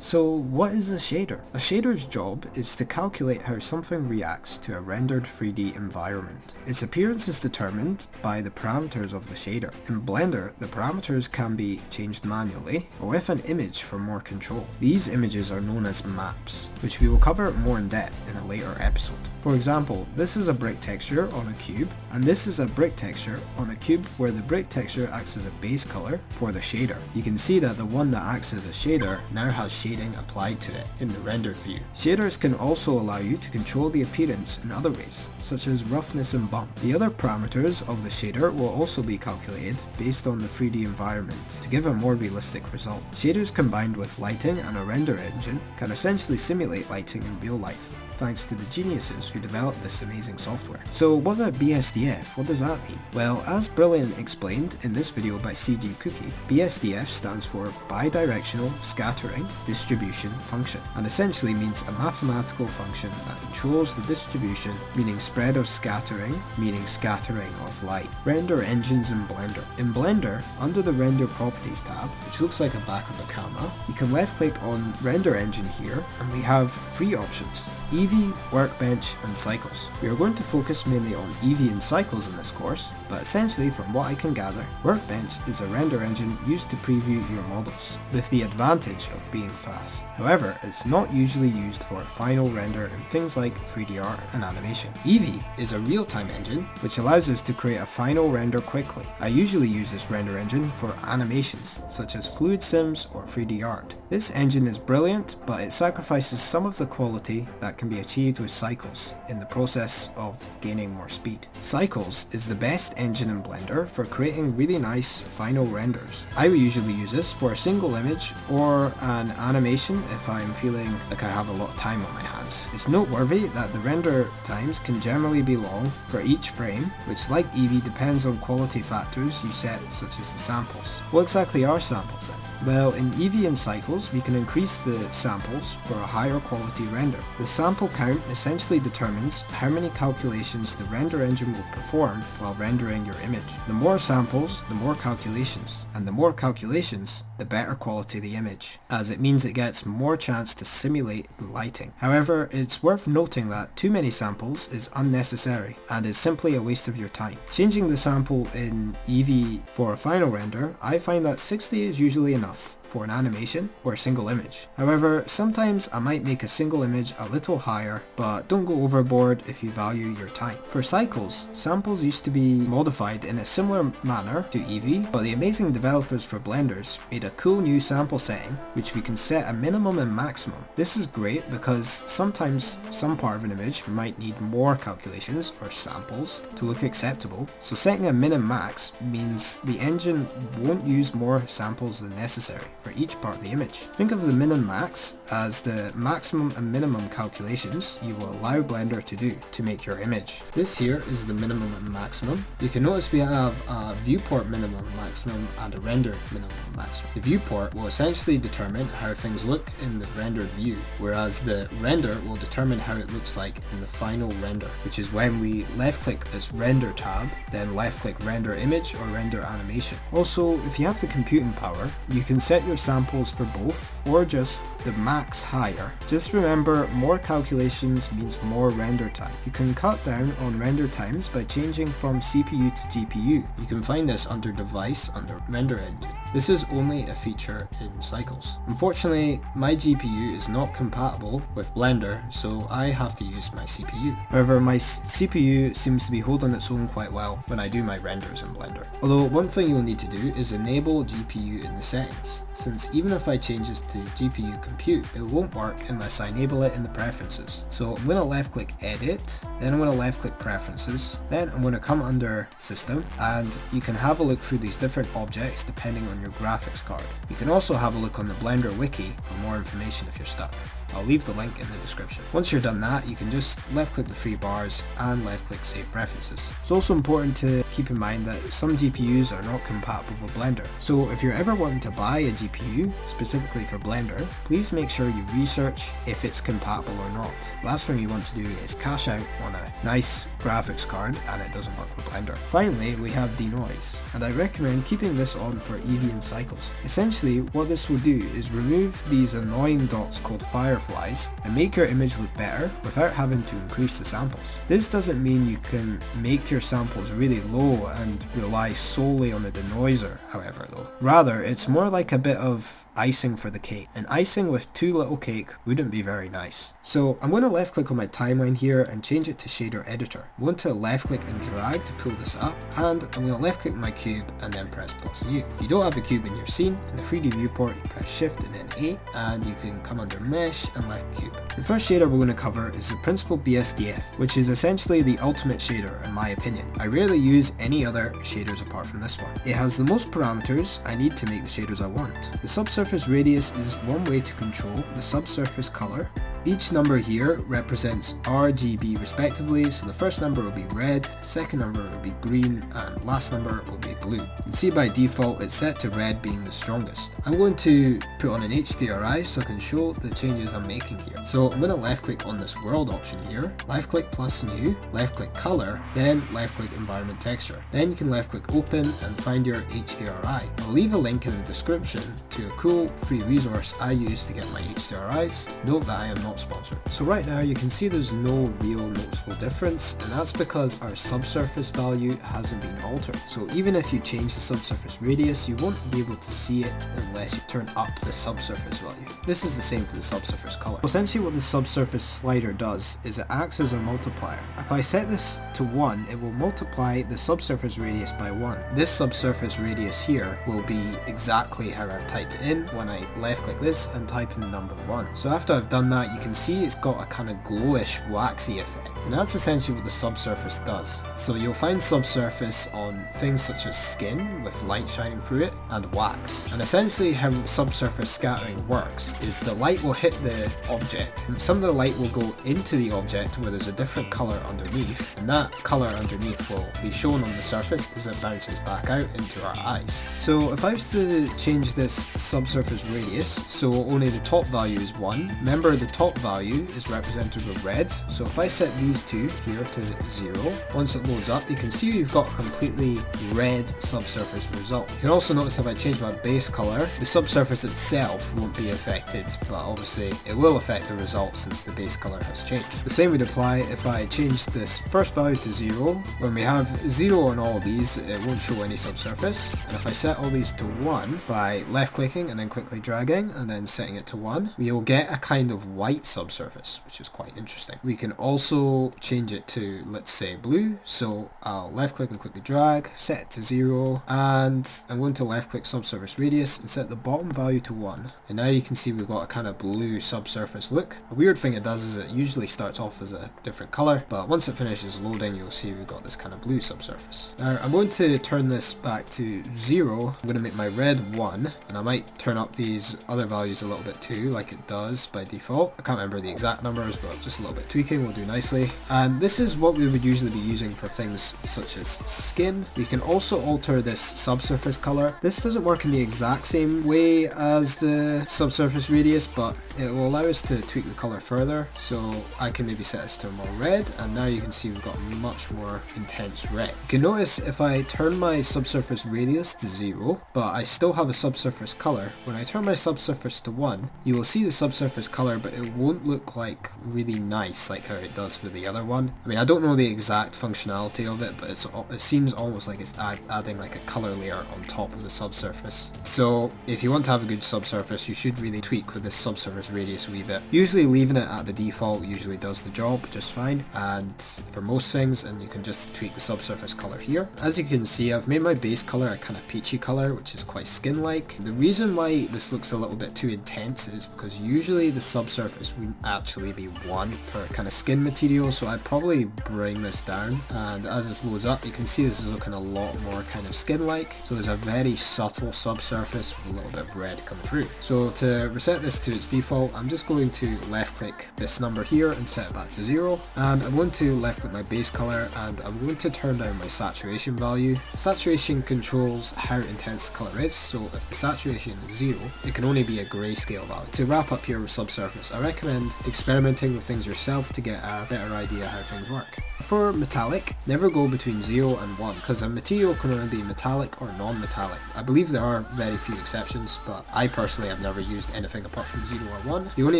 So what is a shader? A shader's job is to calculate how something reacts to a rendered 3D environment. Its appearance is determined by the parameters of the shader. In Blender, the parameters can be changed manually or with an image for more control. These images are known as maps, which we will cover more in depth in a later episode. For example, this is a brick texture on a cube, and this is a brick texture on a cube where the brick texture acts as a base color for the shader. You can see that the one that acts as a shader now has shading applied to it in the rendered view. Shaders can also allow you to control the appearance in other ways, such as roughness and bump. The other parameters of the shader will also be calculated based on the 3D environment to give a more realistic result. Shaders combined with lighting and a render engine can essentially simulate lighting in real life, thanks to the geniuses who developed this amazing software. So what about BSDF? What does that mean? Well, as brilliantly explained in this video by CG Cookie, BSDF stands for Bidirectional Scattering Distribution Function, and essentially means a mathematical function that controls the distribution, meaning spread of scattering, meaning scattering of light. Render engines in Blender. In Blender, under the Render Properties tab, which looks like a back of a camera, you can left click on Render Engine here, and we have three options: Eevee, Workbench, and Cycles. We are going to focus mainly on Eevee and Cycles in this course, but essentially from what I can gather, Workbench is a render engine used to preview your models, with the advantage of being fast. However, it's not usually used for final render in things like 3D art and animation. Eevee is a real-time engine, which allows us to create a final render quickly. I usually use this render engine for animations, such as fluid sims or 3D art. This engine is brilliant, but it sacrifices some of the quality that can be achieved with Cycles in the process of gaining more speed. Cycles is the best engine in Blender for creating really nice final renders. I will usually use this for a single image or an animation if I am feeling like I have a lot of time on my hands. It's noteworthy that the render times can generally be long for each frame, which like Eevee depends on quality factors you set, such as the samples. What exactly are samples then? Well, in Eevee and Cycles, we can increase the samples for a higher quality render. The sample count essentially determines how many calculations the render engine will perform while rendering your image. The more samples, the more calculations, and the more calculations, the better quality the image, as it means it gets more chance to simulate the lighting. However, it's worth noting that too many samples is unnecessary and is simply a waste of your time. Changing the sample in Eevee for a final render, I find that 60 is usually enough for an animation or a single image. However, sometimes I might make a single image a little higher, but don't go overboard if you value your time. For Cycles, samples used to be modified in a similar manner to Eevee, but the amazing developers for Blenders made a cool new sample setting which we can set a minimum and maximum. This is great because sometimes some part of an image might need more calculations or samples to look acceptable, so setting a min and max means the engine won't use more samples than necessary for each part of the image. Think of the min and max as the maximum and minimum calculations you will allow Blender to do to make your image. This here is the minimum and maximum. You can notice we have a viewport minimum maximum and a render minimum maximum. The viewport will essentially determine how things look in the rendered view, whereas the render will determine how it looks like in the final render, which is when we left click this render tab, then left click render image or render animation. Also, if you have the computing power, you can set your samples for both or just the max higher. Just remember, more calculations means more render time. You can cut down on render times by changing from CPU to GPU. You can find this under device under render engine. This is only a feature in Cycles. Unfortunately, my GPU is not compatible with Blender, so I have to use my CPU. However, my CPU seems to be holding its own quite well when I do my renders in Blender. Although one thing you'll need to do is enable GPU in the settings, since even if I change this to GPU compute, it won't work unless I enable it in the preferences. So I'm going to left click edit, then I'm going to left click preferences, then I'm going to come under system, and you can have a look through these different objects depending on your graphics card. You can also have a look on the Blender wiki for more information if you're stuck. I'll leave the link in the description. Once you're done that, you can just left click the three bars and left click save preferences. It's also important to keep in mind that some GPUs are not compatible with Blender. So if you're ever wanting to buy a GPU specifically for Blender, please make sure you research if it's compatible or not. The last thing you want to do is cash out on a nice graphics card, and it doesn't work with Blender. Finally, we have denoise, and I recommend keeping this on for Eevee and cycles. Essentially, what this will do is remove these annoying dots called fireflies and make your image look better without having to increase the samples. This doesn't mean you can make your samples really low and rely solely on the denoiser, however, though. Rather, it's more like a bit of icing for the cake, and icing with too little cake wouldn't be very nice. So I'm going to left click on my timeline here and change it to shader editor. I'm going to left click and drag to pull this up, and I'm going to left click my cube and then press plus new. If you don't have a cube in your scene, in the 3D viewport you press shift and then A, and you can come under mesh and left cube. The first shader we're going to cover is the principal BSDF, which is essentially the ultimate shader in my opinion. I rarely use any other shaders apart from this one. It has the most parameters I need to make the shaders I want. The subsurface radius is one way to control the subsurface color. Each number here represents RGB respectively, so the first number will be red, second number will be green, and last number will be blue. You can see by default it's set to red being the strongest. I'm going to put on an HDRI so I can show the changes I'm making here. So I'm going to left click on this world option here, left click plus new, left click color, then left click environment texture. Then you can left click open and find your HDRI. I'll leave a link in the description to a cool free resource I use to get my HDRIs. Note that I am not sponsored. So right now you can see there's no real noticeable difference, and that's because our subsurface value hasn't been altered. So even if you change the subsurface radius, you won't be able to see it unless you turn up the subsurface value. This is the same for the subsurface color. Essentially what the subsurface slider does is it acts as a multiplier. If I set this to 1, it will multiply the subsurface radius by 1. This subsurface radius here will be exactly how I've typed it in when I left click this and type in the number 1. So after I've done that, you can see it's got a kind of glowish waxy effect, and that's essentially what the subsurface does. So you'll find subsurface on things such as skin with light shining through it and wax, and essentially how subsurface scattering works is the light will hit the object, and some of the light will go into the object where there's a different color underneath, and that color underneath will be shown on the surface as it bounces back out into our eyes. So if I was to change this subsurface radius so only the top value is 1, remember the top value is represented with red, so if I set these two here to 0, once it loads up you can see you've got a completely red subsurface result. You can also notice if I change my base color, the subsurface itself won't be affected, but obviously it will affect the result since the base color has changed. The same would apply if I change this first value to 0. When we have 0 on all of these, it won't show any subsurface, and if I set all these to 1 by left clicking and then quickly dragging and then setting it to 1, we'll get a kind of white subsurface, which is quite interesting. We can also change it to, let's say, blue, so I'll left click and quickly drag, set it to 0, and I'm going to left click subsurface radius and set the bottom value to 1, and now you can see we've got a kind of blue subsurface look. A weird thing it does is it usually starts off as a different color, but once it finishes loading you'll see we've got this kind of blue subsurface. Now I'm going to turn this back to 0, I'm going to make my red 1, and I might turn up these other values a little bit too, like it does by default. I can't remember the exact numbers, but just a little bit tweaking will do nicely. And this is what we would usually be using for things such as skin. We can also alter this subsurface color. This doesn't work in the exact same way as the subsurface radius, but it will allow us to tweak the color further. So I can maybe set this to more red, and now you can see we've got much more intense red. You can notice if I turn my subsurface radius to 0, but I still have a subsurface color, when I turn my subsurface to 1, you will see the subsurface color, but it won't look like really nice like how it does with the other one. I mean, I don't know the exact functionality of it, but it seems almost like it's adding like a color layer on top of the subsurface. So if you want to have a good subsurface, you should really tweak with this subsurface radius a wee bit. Usually leaving it at the default usually does the job just fine, and for most things, and you can just tweak the subsurface color here. As you can see, I've made my base color a kind of peachy color, which is quite skin-like. The reason why this looks a little bit too intense is because usually the subsurface would actually be 1 for kind of skin material, so I'd probably bring this down, and as this loads up you can see this is looking a lot more kind of skin-like, so there's a very subtle subsurface with a little bit of red coming through. So to reset this to its default, I'm just going to left click this number here and set it back to 0, and I'm going to left click my base color, and I'm going to turn down my saturation value. Saturation controls how intense the color is, so if the saturation is 0, it can only be a grayscale value. To wrap up here with subsurface, I recommend experimenting with things yourself to get a better idea how things work. for metallic, never go between 0 and 1, because a material can only be metallic or non-metallic. I believe there are very few exceptions, but I personally have never used anything apart from 0 or 1. The only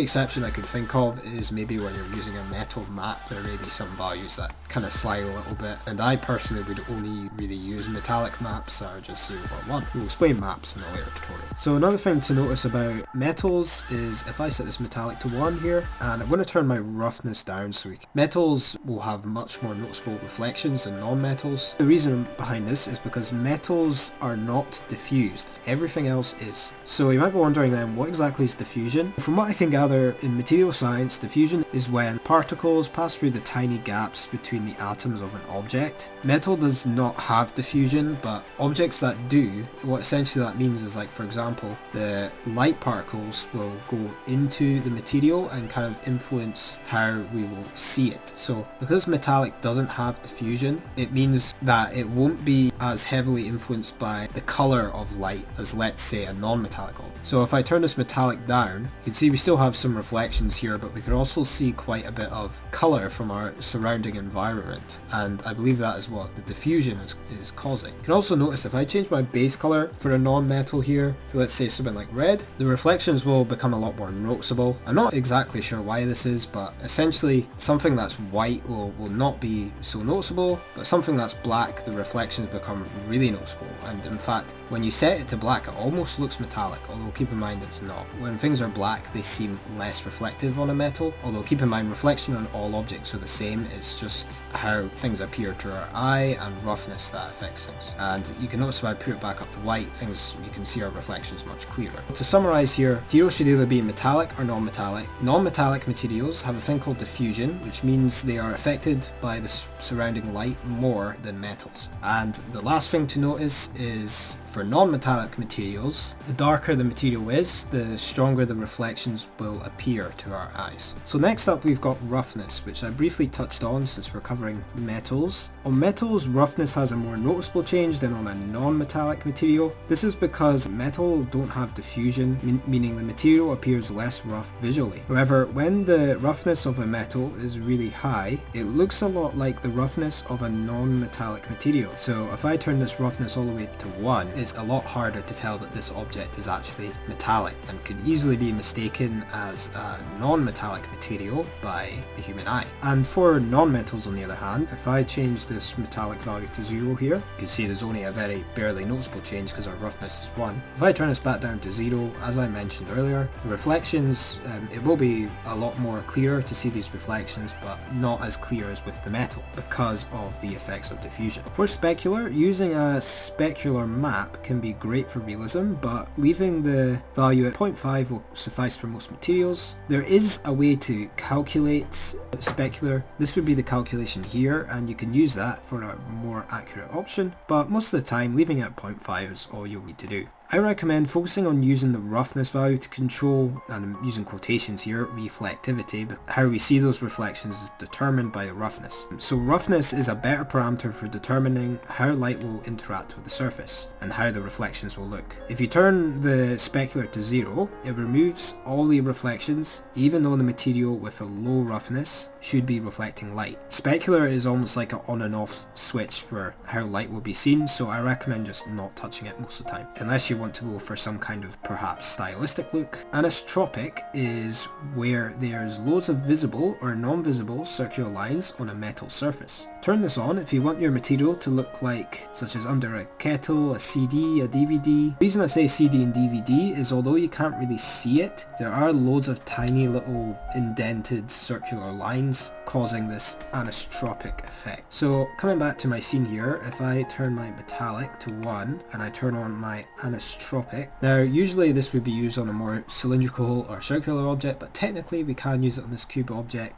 exception I can think of is maybe when you're using a metal map, there may be some values that kind of slide a little bit, and I personally would only really use metallic maps that are just 0 or 1. We'll explain maps in a later tutorial. So another thing to notice about metals is if I set this metallic to 1 here, and I'm going to turn my roughness down so metals will have much more noticeable reflections than non-metals. The reason behind this is because metals are not diffused, everything else is. So you might be wondering then, what exactly is diffusion? From what I can gather in material science, diffusion is when particles pass through the tiny gaps between the atoms of an object. Metal does not have diffusion, but objects that do, what essentially that means is, like, for example, the light particles will go into the material and kind of influence how we will see it. So because metallic doesn't have diffusion, it means that it won't be as heavily influenced by the color of light as, let's say, a non-metallic object. So if I turn this metallic down, you can see we still have some reflections here, but we can also see quite a bit of color from our surrounding environment, and I believe that is what the diffusion is causing. You can also notice if I change my base color for a non-metal here to, let's say, something like red, the reflections will become a lot more noticeable. I'm not exactly sure why this is, but essentially something that's white will not be so noticeable, but something that's black, the reflections become really noticeable. And in fact, when you set it to black, it almost looks metallic, although keep in mind it's not. When things are black, they seem less reflective on a metal, although keep in mind reflection on all objects are the same. It's just how things appear to our eye and roughness that affects things. And you can notice if I put it back up to white, you can see our reflections much clearer. To summarize here, materials should either be metallic or non-metallic. Non-metallic materials have a thing called diffusion, which means they are affected by the surrounding light more than metals. And the last thing to notice is for non-metallic materials, the darker the material is, the stronger the reflections will appear to our eyes. So next up we've got roughness, which I briefly touched on since we're covering metals. On metals, roughness has a more noticeable change than on a non-metallic material. This is because metal don't have diffusion, meaning the material appears less rough visually. However, when the roughness of a metal is really high, it looks a lot like the roughness of a non-metallic material. So if I turn this roughness all the way to 1, it's a lot harder to tell that this object is actually metallic and could easily be mistaken as a non-metallic material by the human eye. And for non-metals on the other hand, if I change this metallic value to 0 here, you can see there's only a very barely noticeable change because our roughness is 1. If I turn this back down to 0, as I mentioned earlier, the reflections, it will be a lot more clearer to see these reflections, but not as clear as with the metal because of the effects of diffusion. For specular, using a specular map can be great for realism, but leaving the value at 0.5 will suffice for most materials. There is a way to calculate specular. This would be the calculation here, and you can use that for a more accurate option, but most of the time leaving it at 0.5 is all you'll need to do. I recommend focusing on using the roughness value to control, and I'm using quotations here, reflectivity, but how we see those reflections is determined by the roughness. So roughness is a better parameter for determining how light will interact with the surface and how the reflections will look. If you turn the specular to 0, it removes all the reflections, even though the material with a low roughness should be reflecting light. Specular is almost like an on and off switch for how light will be seen, so I recommend just not touching it most of the time, unless you want to go for some kind of perhaps stylistic look. Anisotropic is where there's loads of visible or non-visible circular lines on a metal surface. Turn this on if you want your material to look like, such as under a kettle, a CD, a DVD. The reason I say CD and DVD is although you can't really see it, there are loads of tiny little indented circular lines causing this anisotropic effect. So coming back to my scene here, if I turn my metallic to 1 and I turn on my anisotropic, now usually this would be used on a more cylindrical or circular object, but technically we can use it on this cube object.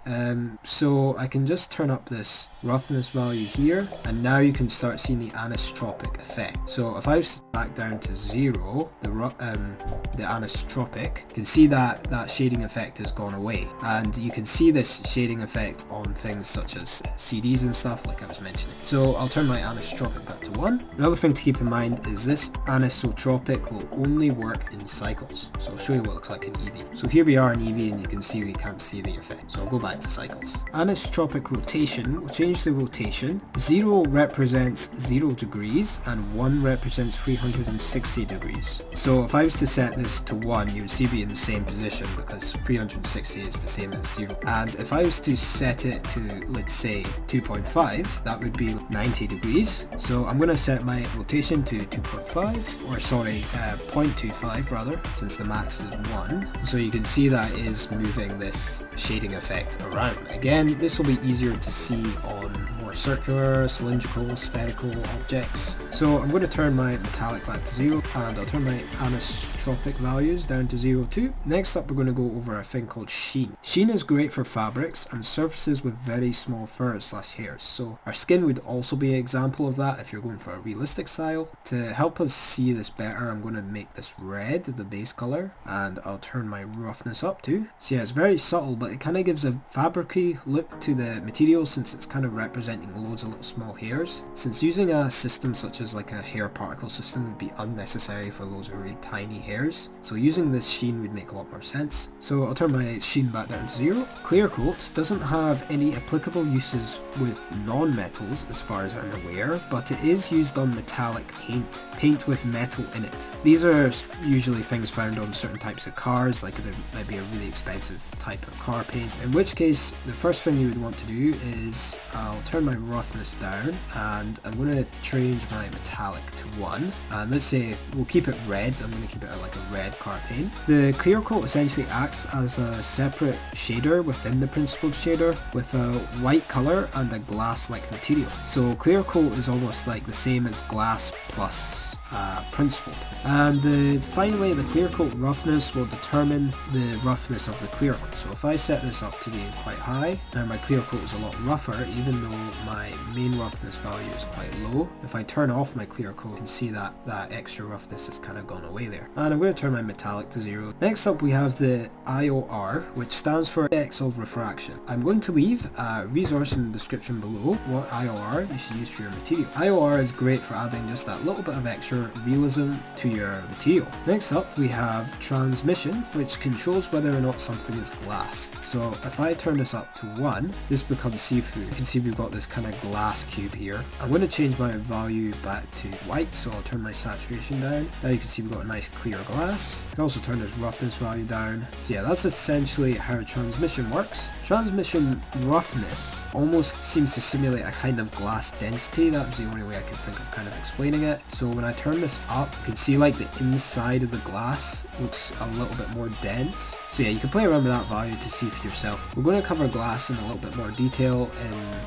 So I can just turn up this roughness value here, and now you can start seeing the anisotropic effect. So if I back down to 0, the anisotropic, you can see that shading effect has gone away, and you can see this shading effect on things such as CDs and stuff like I was mentioning. So I'll turn my anisotropic back to 1. Another thing to keep in mind is this anisotropic anisotropic will only work in cycles. So I'll show you what it looks like in Eevee. So here we are in Eevee and you can see we can't see the effect. So I'll go back to cycles. Anisotropic rotation, we'll change the rotation. 0 represents 0 degrees and 1 represents 360 degrees. So if I was to set this to 1, you would see me in the same position because 360 is the same as 0. And if I was to set it to, let's say, 2.5, that would be 90 degrees. So I'm going to set my rotation to 2.5, or sorry, 0.25 rather, since the max is 1. So you can see that is moving this shading effect around. Again, this will be easier to see on more circular, cylindrical, spherical objects. So I'm going to turn my metallic back to 0, and I'll turn my anisotropic values down to 0 too. Next up, we're going to go over a thing called sheen. Sheen is great for fabrics and surfaces with very small furs/hairs. So our skin would also be an example of that if you're going for a realistic style. To help us see this better, I'm going to make this red, the base color, and I'll turn my roughness up too. So yeah, it's very subtle, but it kind of gives a fabric-y look to the material since it's kind of representing loads of little small hairs. Since using a system such as like a hair particle system would be unnecessary for loads of really tiny hairs, so using this sheen would make a lot more sense. So I'll turn my sheen back down to 0. Clear coat doesn't have any applicable uses with non-metals as far as I'm aware, but it is used on metallic paint with metal in it. These are usually things found on certain types of cars, like there might be a really expensive type of car paint, in which case the first thing you would want to do is I'll turn my roughness down and I'm going to change my metallic to 1, and let's say we'll keep it red. I'm going to keep it like a red car paint. The clear coat essentially acts as a separate shader within the principled shader with a white color and a glass-like material. So clear coat is almost like the same as glass plus principled. And finally, the clear coat roughness will determine the roughness of the clear coat. So if I set this up to be quite high, now my clear coat is a lot rougher, even though my main roughness value is quite low. If I turn off my clear coat, you can see that extra roughness has kind of gone away there. And I'm going to turn my metallic to 0. Next up, we have the IOR, which stands for index of refraction. I'm going to leave a resource in the description below what IOR you should use for your material. IOR is great for adding just that little bit of extra realism to your material. Next up, we have transmission, which controls whether or not something is glass. So if I turn this up to 1, this becomes see-through. You can see we've got this kind of glass cube here. I'm going to change my value back to white, so I'll turn my saturation down. Now you can see we've got a nice clear glass. I can also turn this roughness value down. So yeah, that's essentially how transmission works. Transmission roughness almost seems to simulate a kind of glass density. That was the only way I could think of kind of explaining it. So when I turn this up, you can see like the inside of the glass looks a little bit more dense. So yeah, you can play around with that value to see for yourself. We're going to cover glass in a little bit more detail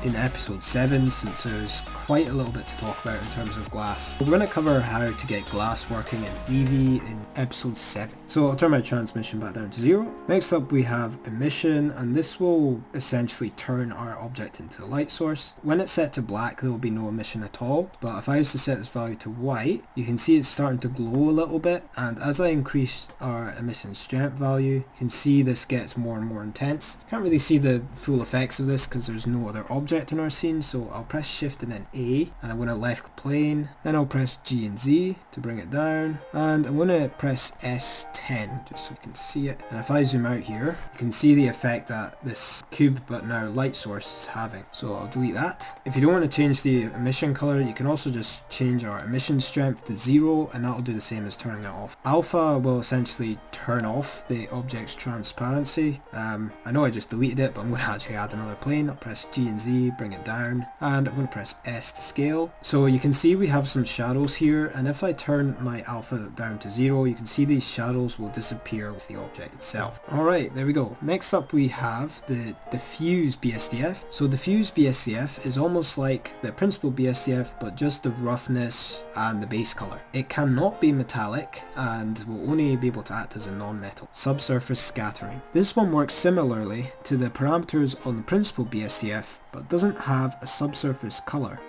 in episode 7, since there's quite a little bit to talk about in terms of glass. We're going to cover how to get glass working in Eevee in episode 7. So I'll turn my transmission back down to 0. Next up, we have emission, and this will essentially turn our object into a light source. When it's set to black, there will be no emission at all, but if I was to set this value to white, you can see it's starting to glow a little bit, and as I increase our emission strength value, you can see this gets more and more intense. Can't really see the full effects of this because there's no other object in our scene, so I'll press shift and then A, and I'm going to left plane, then I'll press G and Z to bring it down, and I'm going to press S10 just so you can see it. And if I zoom out here, you can see the effect that this cube but now light source is having. So I'll delete that. If you don't want to change the emission color, you can also just change our emission strength to 0, and that'll do the same as turning it off. Alpha will essentially turn off the object's transparency. I know I just deleted it, but I'm going to actually add another plane. I'll press G and Z, bring it down, and I'm going to press S to scale. So you can see we have some shadows here, and if I turn my alpha down to 0, you can see these shadows will disappear with the object itself. Alright, there we go. Next up we have the Diffuse BSDF. So Diffuse BSDF is almost like the principled BSDF, but just the roughness and the base color. It cannot be metallic and will only be able to act as a non-metal. Subsurface scattering. This one works similarly to the parameters on the principled BSDF, but doesn't have a subsurface color.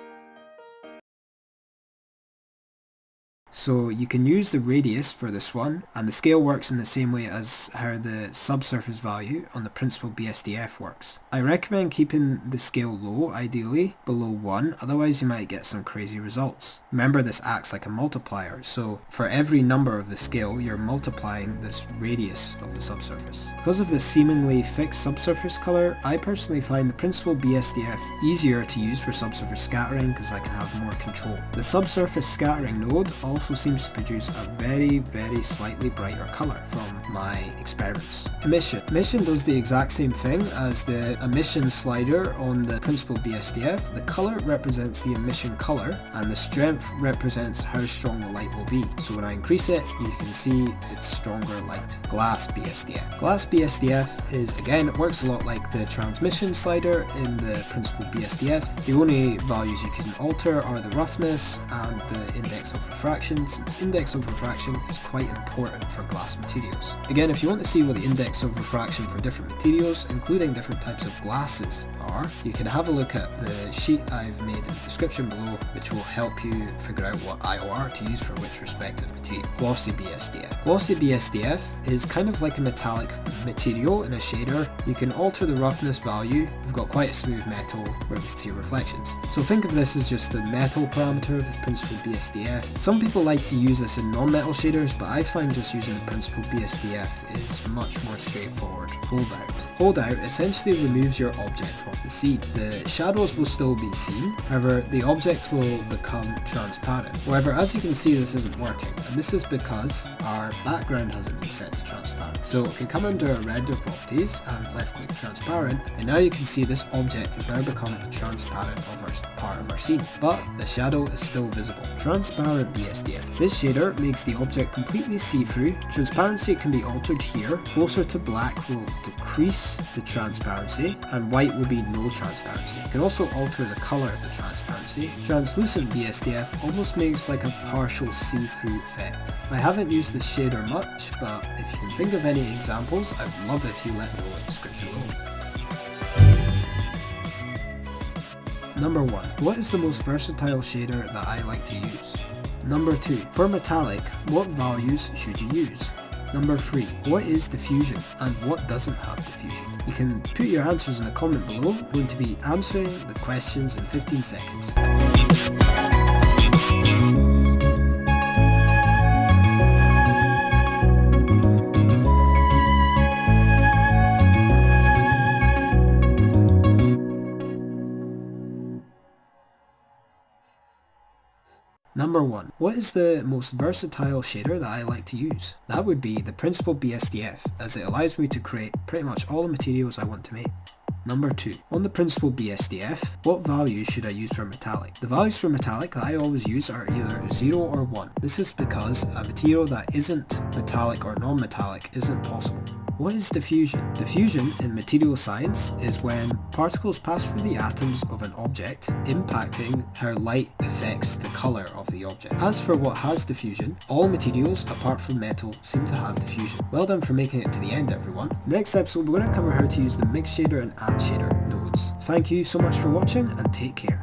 So you can use the radius for this one, and the scale works in the same way as how the subsurface value on the principal BSDF works. I recommend keeping the scale low, ideally below 1, otherwise you might get some crazy results. Remember, this acts like a multiplier, so for every number of the scale you're multiplying this radius of the subsurface. Because of the seemingly fixed subsurface colour, I personally find the principal BSDF easier to use for subsurface scattering because I can have more control. The subsurface scattering node also seems to produce a very slightly brighter colour from my experiments. Emission does the exact same thing as the emission slider on the principal BSDF. The colour represents the emission colour and the strength represents how strong the light will be. So when I increase it, you can see it's stronger light. Glass BSDF. Glass BSDF is, again, it works a lot like the transmission slider in the principal BSDF. The only values you can alter are the roughness and the index of refraction, since index of refraction is quite important for glass materials. Again, if you want to see what the index of refraction for different materials, including different types of glasses, are, you can have a look at the sheet I've made in the description below, which will help you figure out what IOR to use for which respective material. Glossy BSDF. Glossy BSDF is kind of like a metallic material in a shader. You can alter the roughness value. You've got quite a smooth metal where we can see reflections. So think of this as just the metal parameter of the principal BSDF. Some people like to use this in non-metal shaders, but I find just using the principal BSDF is much more straightforward. Holdout essentially removes your object from the scene. The shadows will still be seen, however the object will become transparent. However, as you can see, this isn't working, and this is because our background hasn't been set to transparent. So we can come under render properties and left click transparent, and now you can see this object has now become a transparent part of our scene, but the shadow is still visible. Transparent BSDF. This shader makes the object completely see-through. Transparency can be altered here. Closer to black will decrease the transparency, and white will be no transparency. You can also alter the color of the transparency. Translucent BSDF almost makes like a partial see-through effect. I haven't used this shader much, but if you can think of any examples, I'd love if you let me know in the description below. Number 1. What is the most versatile shader that I like to use? Number 2. For metallic, what values should you use? Number 3. What is diffusion and what doesn't have diffusion? You can put your answers in the comment below. I'm going to be answering the questions in 15 seconds. Number 1. What is the most versatile shader that I like to use? That would be the principal BSDF, as it allows me to create pretty much all the materials I want to make. Number 2. On the principal BSDF, what values should I use for metallic? The values for metallic that I always use are either 0 or 1. This is because a material that isn't metallic or non-metallic isn't possible. What is diffusion? Diffusion in material science is when particles pass through the atoms of an object, impacting how light affects the colour of the object. As for what has diffusion, all materials apart from metal seem to have diffusion. Well done for making it to the end, everyone. Next episode we're going to cover how to use the mix shader and add shader nodes. Thank you so much for watching and take care.